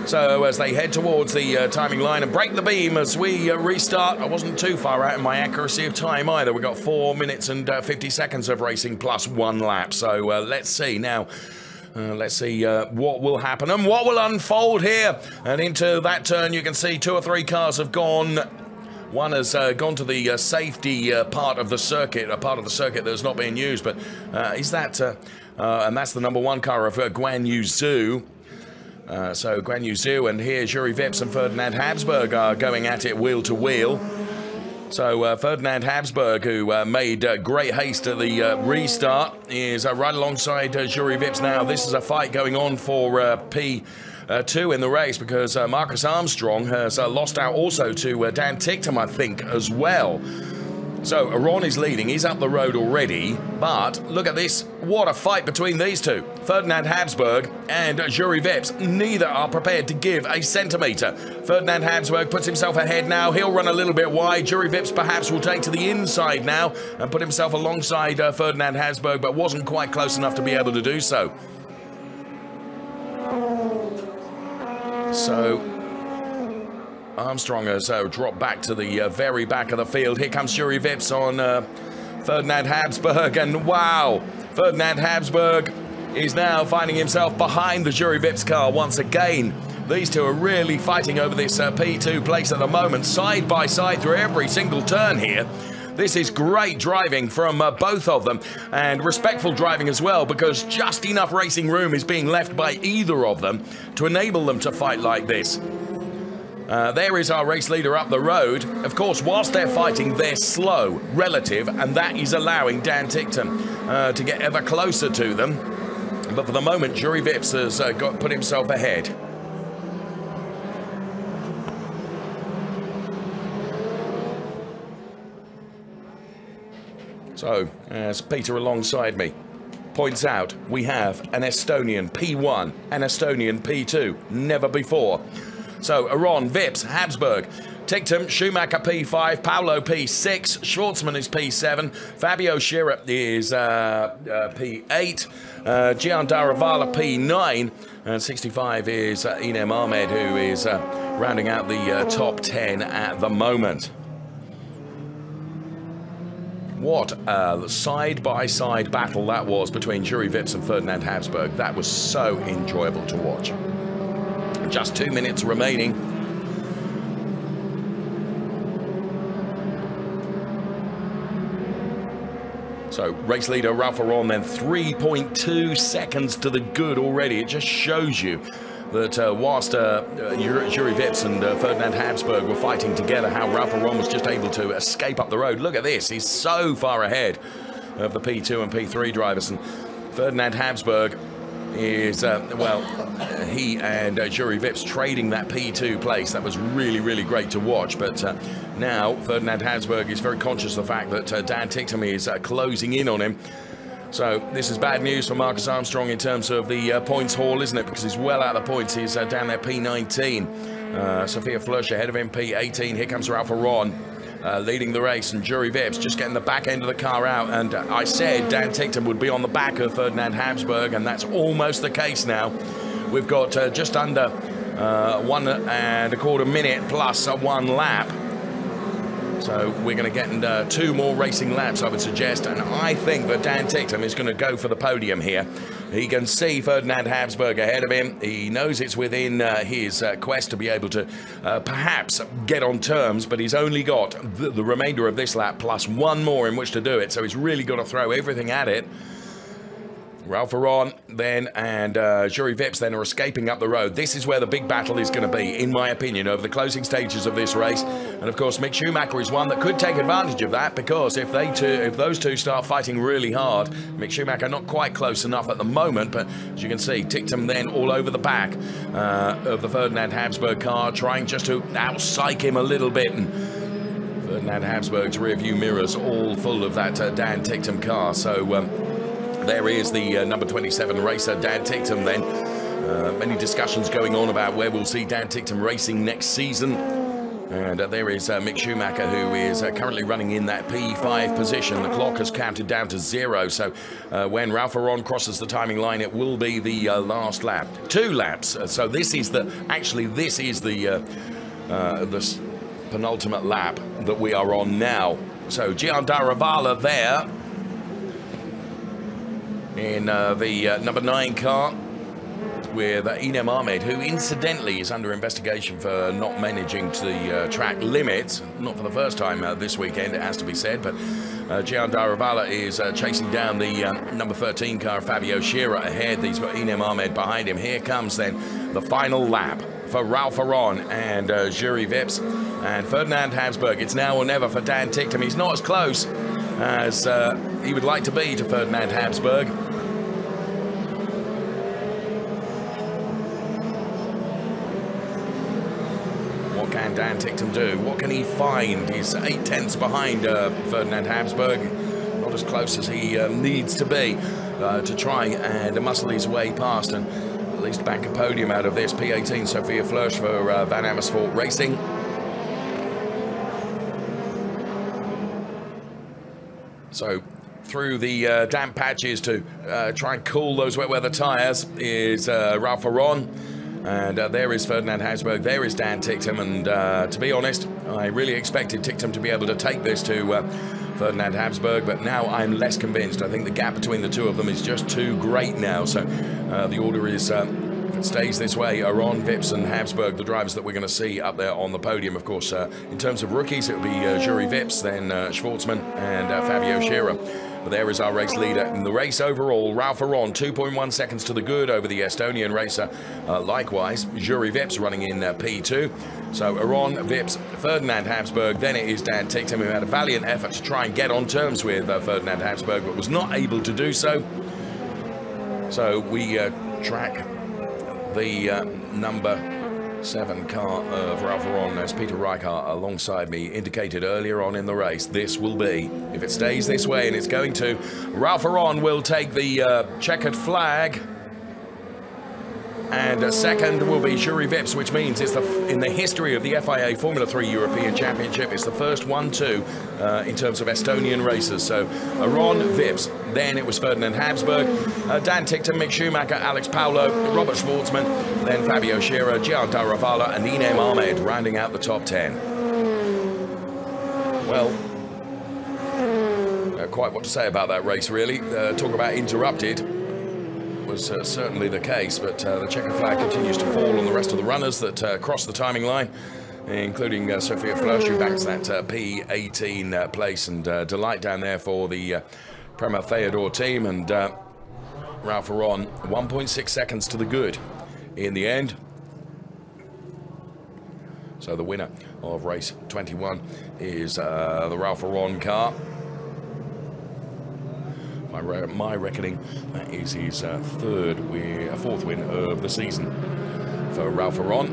So as they head towards the timing line and break the beam as we restart, I wasn't too far out in my accuracy of time either. We've got 4 minutes and 50 seconds of racing plus 1 lap. So let's see now. Let's see what will happen and what will unfold here. And into that turn, you can see 2 or 3 cars have gone. One has gone to the safety part of the circuit, a part of the circuit that's not being used. But is that... and that's the number 1 car of Guan Yu Zhu. So Guan Yu Zhu, and here Juri Vips and Ferdinand Habsburg are going at it wheel to wheel. So Ferdinand Habsburg, who made great haste at the restart, is right alongside Juri Vips now. This is a fight going on for P2 in the race, because Marcus Armstrong has lost out also to Dan Ticktum, I think, as well. So Aron is leading, he's up the road already, but look at this, what a fight between these two. Ferdinand Habsburg and Juri Vips, neither are prepared to give a centimetre. Ferdinand Habsburg puts himself ahead now, he'll run a little bit wide. Juri Vips perhaps will take to the inside now and put himself alongside Ferdinand Habsburg, but wasn't quite close enough to be able to do so. So Armstrong has dropped back to the very back of the field. Here comes Juri Vips on Ferdinand Habsburg, and wow, Ferdinand Habsburg is now finding himself behind the Juri Vips car once again. These two are really fighting over this P2 place at the moment, side by side through every single turn here. This is great driving from both of them, and respectful driving as well, because just enough racing room is being left by either of them to enable them to fight like this. There is our race leader up the road. Of course, whilst they're fighting, they're slow, relative, and that is allowing Dan Ticktum to get ever closer to them. But for the moment, Juri Vips has put himself ahead. So, as Peter alongside me points out, we have an Estonian P1, an Estonian P2, never before. So, Aron, Vips, Habsburg, Ticktum, Schumacher P5, Paolo P6, Schwartzman is P7, Fabio Schirra is P8, Gian Daravala P9, and 65 is Inem Ahmed, who is rounding out the top 10 at the moment. What a side-by-side battle that was between Juri Vips and Ferdinand Habsburg. That was so enjoyable to watch. Just 2 minutes remaining. So race leader Ralph Aron then 3.2 seconds to the good already. It just shows you that whilst Juri Vips and Ferdinand Habsburg were fighting together, how Ralph Aron was just able to escape up the road. Look at this, he's so far ahead of the P2 and P3 drivers, and Ferdinand Habsburg is, well, he and Juri Vips trading that P2 place. That was really, really great to watch, but now Ferdinand Habsburg is very conscious of the fact that Dan Ticktum is closing in on him. So this is bad news for Marcus Armstrong in terms of the points haul, isn't it? Because he's well out of the points. He's down there P19. Sophia Flörsch ahead of him, P18. Here comes Ralph Aron leading the race, and Juri Vips just getting the back end of the car out. And I said Dan Ticktum would be on the back of Ferdinand Habsburg, and that's almost the case now. We've got just under 1¼ minute plus 1 lap. So we're going to get 2 more racing laps, I would suggest, and I think that Dan Ticktum is going to go for the podium here. He can see Ferdinand Habsburg ahead of him. He knows it's within his quest to be able to perhaps get on terms, but he's only got the remainder of this lap plus 1 more in which to do it, so he's really got to throw everything at it. Ralph Aron then and Juri Vips then are escaping up the road. This is where the big battle is going to be, in my opinion, over the closing stages of this race. And of course, Mick Schumacher is one that could take advantage of that, because if those two start fighting really hard, Mick Schumacher not quite close enough at the moment, but as you can see, Ticktum then all over the back of the Ferdinand Habsburg car, trying just to out-psych him a little bit. And Ferdinand Habsburg's rear view mirrors all full of that Dan Ticktum car. So there is the number 27 racer, Dan Ticktum then. Many discussions going on about where we'll see Dan Ticktum racing next season. And there is Mick Schumacher, who is currently running in that P5 position. The clock has counted down to 0, so when Ralph Aron crosses the timing line, it will be the last lap. 2 laps, so this is the penultimate lap that we are on now. So Gian Daravala there in the number 9 car, with Inem Ahmed, who incidentally is under investigation for not managing the track limits. Not for the first time this weekend, it has to be said, but Gian Daravala is chasing down the number 13 car, Fabio Scherer, ahead. He's got Inem Ahmed behind him. Here comes then the final lap for Ralph Aron and Juri Vips and Ferdinand Habsburg. It's now or never for Dan Ticktum. He's not as close as he would like to be to Ferdinand Habsburg. What can Dan Ticktum do? What can he find? He's 8 tenths behind Ferdinand Habsburg. Not as close as he needs to be to try and muscle his way past and at least bank a podium out of this. P18 Sophia Flörsch for Van Amersfoort Racing. So through the damp patches to try and cool those wet weather tyres is Ralph Aron. And there is Ferdinand Habsburg, there is Dan Ticktum, and to be honest, I really expected Ticktum to be able to take this to Ferdinand Habsburg, but now I'm less convinced. I think the gap between the two of them is just too great now, so the order is, if it stays this way, Aron, Vips and Habsburg, the drivers that we're going to see up there on the podium. Of course, in terms of rookies, it will be Juri Vips, then Schwartzman and Fabio Scherer. But there is our race leader in the race overall. Ralph Aron, 2.1 seconds to the good over the Estonian racer. Likewise, Juri Vips running in P2. So Aron, Vips, Ferdinand Habsburg. Then it is Dan Ticktum, who had a valiant effort to try and get on terms with Ferdinand Habsburg, but was not able to do so. So we track the number 7 car of Ralph Aron, as Peter Reichardt alongside me indicated earlier on in the race. This will be, if it stays this way, and it's going to, Ralph Aron will take the checkered flag, and second will be Juri Vips, which means it's in the history of the FIA Formula 3 European Championship, it's the first 1-2 in terms of Estonian racers. So Aron, Vips, then it was Ferdinand Habsburg, Dan Ticktum, Mick Schumacher, Alex Paulo, Robert Schwartzman, then Fabio Scherer, Gian Daravala and Inem Ahmed rounding out the top 10. Well, quite what to say about that race, really. Talk about interrupted. Was certainly the case, but the checkered flag continues to fall on the rest of the runners that cross the timing line, including Sophia Flörsch, who backs that P18 place, and delight down there for the Prema Theodore team, and Ralph Aron 1.6 seconds to the good in the end. So the winner of race 21 is the Ralph Aron car. My reckoning, that is his fourth win of the season for Ralph Aron.